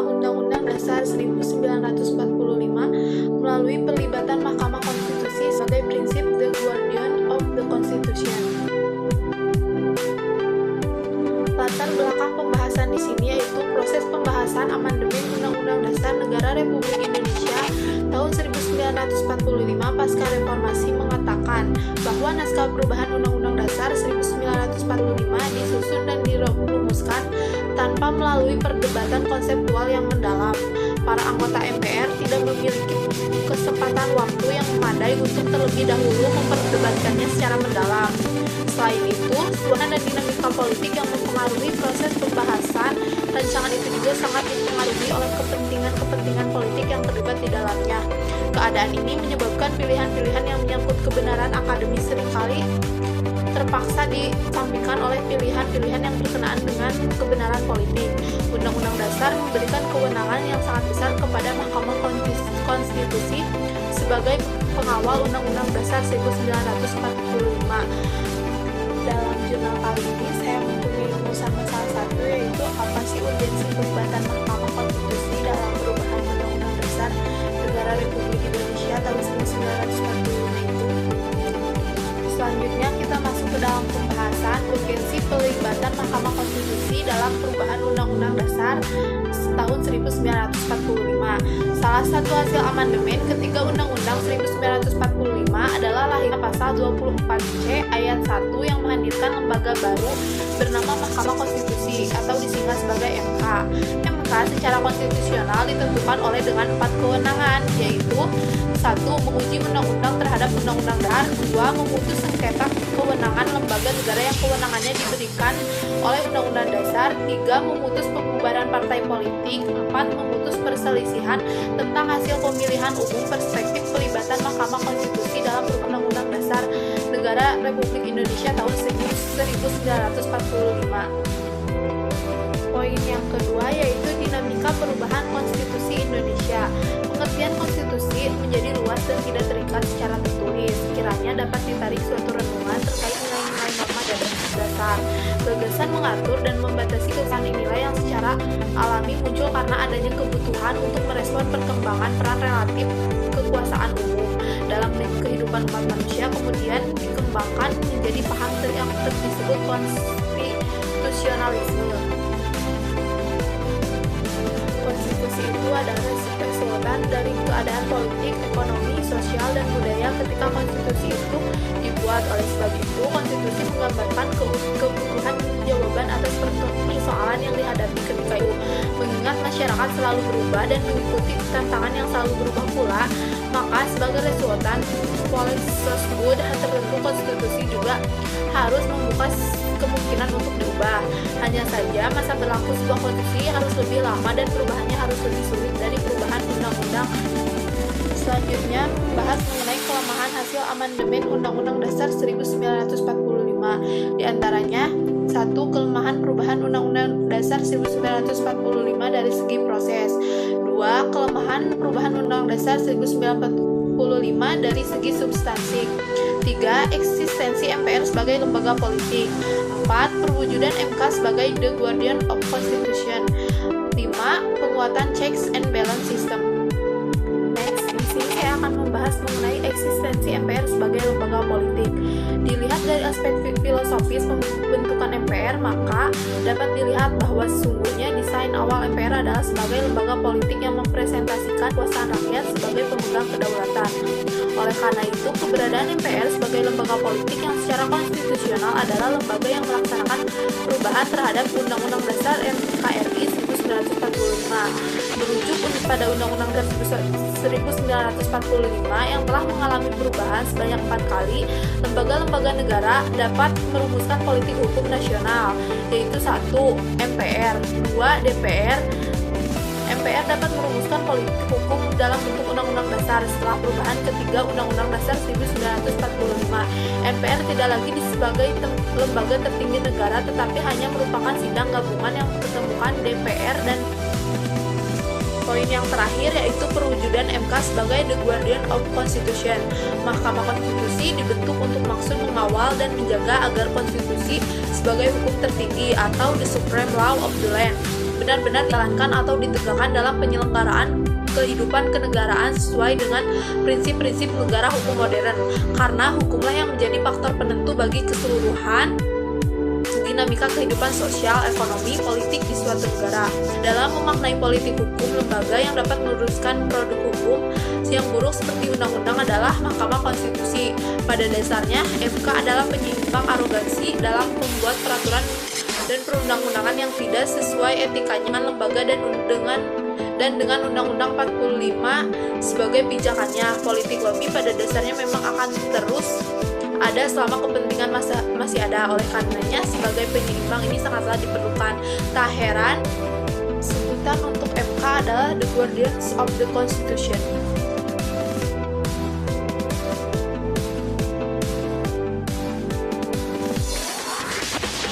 Undang-Undang Dasar 1945 melalui pelibatan Mahkamah Konstitusi sebagai prinsip the guardian of the Constitution. Latar belakang pembahasan di sini yaitu proses pembahasan amandemen Undang-Undang Dasar Negara Republik Indonesia tahun 1945 pasca reformasi mengatakan bahwa naskah perubahan Undang-Undang Dasar 1945 disusun dan dirumuskan tanpa melalui perdebatan konseptual yang mendalam. Para anggota MPR tidak memiliki kesempatan waktu yang memadai untuk terlebih dahulu memperdebatkannya secara mendalam. Selain itu, suasana dan dinamika politik yang mempengaruhi proses pembahasan rancangan itu juga sangat dipengaruhi oleh kepentingan politik yang terlibat di dalamnya. Keadaan ini menyebabkan pilihan-pilihan yang menyangkut kebenaran akademis seringkali terpaksa disampingkan oleh pilihan-pilihan yang berkenaan dengan kebenaran politik. Undang-Undang Dasar memberikan kewenangan yang sangat besar kepada Mahkamah Konstitusi sebagai pengawal Undang-Undang Dasar 1945. Dalam jurnal kali ini saya mempunyai rumusan salah satu, yaitu apa sih urgensi pelibatan Mahkamah Konstitusi dalam perubahan Undang-Undang Dasar Negara Republik Indonesia tahun 1945 itu. Selanjutnya kita masuk ke dalam pembahasan urgensi pelibatan Mahkamah Konstitusi dalam perubahan Undang-Undang Dasar tahun 1945. Salah satu hasil amandemen ketiga Undang-Undang 1945 adalah lahirnya pasal 24C ayat 1 yang menghadirkan lembaga baru bernama Mahkamah Konstitusi atau disingkat sebagai MK. MK secara konstitusional ditentukan oleh dengan 4 kewenangan, yaitu 1. Menguji undang-undang terhadap undang-undang dasar. 2. Memutus sengketa kewenangan lembaga negara yang kewenangannya diberikan oleh undang-undang dasar. 3. Memutus pembubaran partai politik. 4. Memutus perselisihan tentang hasil pemilihan umum. Perspektif pelibatan Mahkamah Konstitusi dalam Undang-Undang Dasar Negara Republik Indonesia tahun 1945. Poin yang kedua yaitu dinamika perubahan konstitusi Indonesia. Pengertian konstitusi menjadi luas dan tidak terikat secara tertulis. Kiranya dapat ditarik suatu renungan terkait nilai-nilai norma dan dasar. Gagasan mengatur dan membatasi kesan nilai yang secara alami muncul karena adanya kebutuhan untuk merespon perkembangan peran relatif kekuasaan umum dalam kehidupan umat manusia, kemudian dikembangkan menjadi paham yang disebut konstitusionalisme. Konstitusi itu adalah resultan dari keadaan politik, ekonomi, sosial, dan budaya ketika konstitusi itu dibuat. Oleh sebab itu, konstitusi menggambarkan kebutuhan jawaban atas persoalan yang dihadapi ketika itu. Mengingat masyarakat selalu berubah dan mengikuti tantangan yang selalu berubah pula, maka sebagai resultan tersebut tertentu konstitusi juga harus membuka kemungkinan untuk diubah. Hanya saja masa berlaku sebuah konstitusi harus lebih lama dan perubahannya harus lebih sulit dari perubahan undang-undang. Selanjutnya membahas mengenai kelemahan hasil amandemen Undang-Undang Dasar 1945. Di antaranya 1. Kelemahan perubahan Undang-Undang Dasar 1945 dari segi proses. 2. Kelemahan perubahan Undang-Undang Dasar 1945 dari segi substansi. 3. Eksistensi MPR sebagai lembaga politik. 4. Perwujudan MK sebagai the guardian of Constitution. 5. Penguatan checks and balance system. Next, di sini saya akan membahas mengenai eksistensi MPR sebagai lembaga politik. Dilihat dari aspek filosofis pembentukan MPR, maka dapat dilihat bahwa sesungguhnya desain awal MPR adalah sebagai lembaga politik yang mempresentasikan kekuasaan rakyat sebagai pemegang kedaulatan. Oleh karena itu, keberadaan MPR sebagai lembaga politik yang secara konstitusional adalah lembaga yang melaksanakan perubahan terhadap Undang-Undang Dasar NKRI 1945. Merujuk pada Undang-Undang Dasar 1945 yang telah mengalami perubahan sebanyak 4 kali, lembaga-lembaga negara dapat merumuskan politik hukum nasional, yaitu 1. MPR, 2. DPR. MPR dapat merumuskan politik hukum dalam bentuk undang-undang dasar. Setelah perubahan ketiga Undang-Undang Dasar 1945, MPR tidak lagi sebagai lembaga tertinggi negara, tetapi hanya merupakan sidang gabungan yang mempertemukan DPR dan poin yang terakhir yaitu perwujudan MK sebagai the guardian of Constitution. Mahkamah Konstitusi dibentuk untuk maksud mengawal dan menjaga agar konstitusi sebagai hukum tertinggi atau the supreme law of the land benar-benar dijalankan atau ditegakkan dalam penyelenggaraan kehidupan kenegaraan sesuai dengan prinsip-prinsip negara hukum modern, karena hukumlah yang menjadi faktor penentu bagi keseluruhan dinamika kehidupan sosial, ekonomi, politik di suatu negara. Dalam memaknai politik hukum, lembaga yang dapat meluruskan produk hukum yang buruk seperti undang-undang adalah Mahkamah Konstitusi. Pada dasarnya, MK adalah penyeimbang arogansi dalam membuat peraturan dan perundang-undangan yang tidak sesuai etikanya dengan lembaga dan dengan Undang-Undang 45 sebagai pijakannya. Politik lobby pada dasarnya memang akan terus ada selama kepentingan masih ada. Oleh karenanya, sebagai penyeimbang ini sangatlah diperlukan. Tak heran, sebutan untuk MK adalah The Guardians of the Constitution.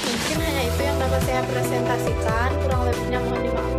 Mungkin hanya itu yang dapat saya presentasikan, kurang lebihnya mohon dimaafkan.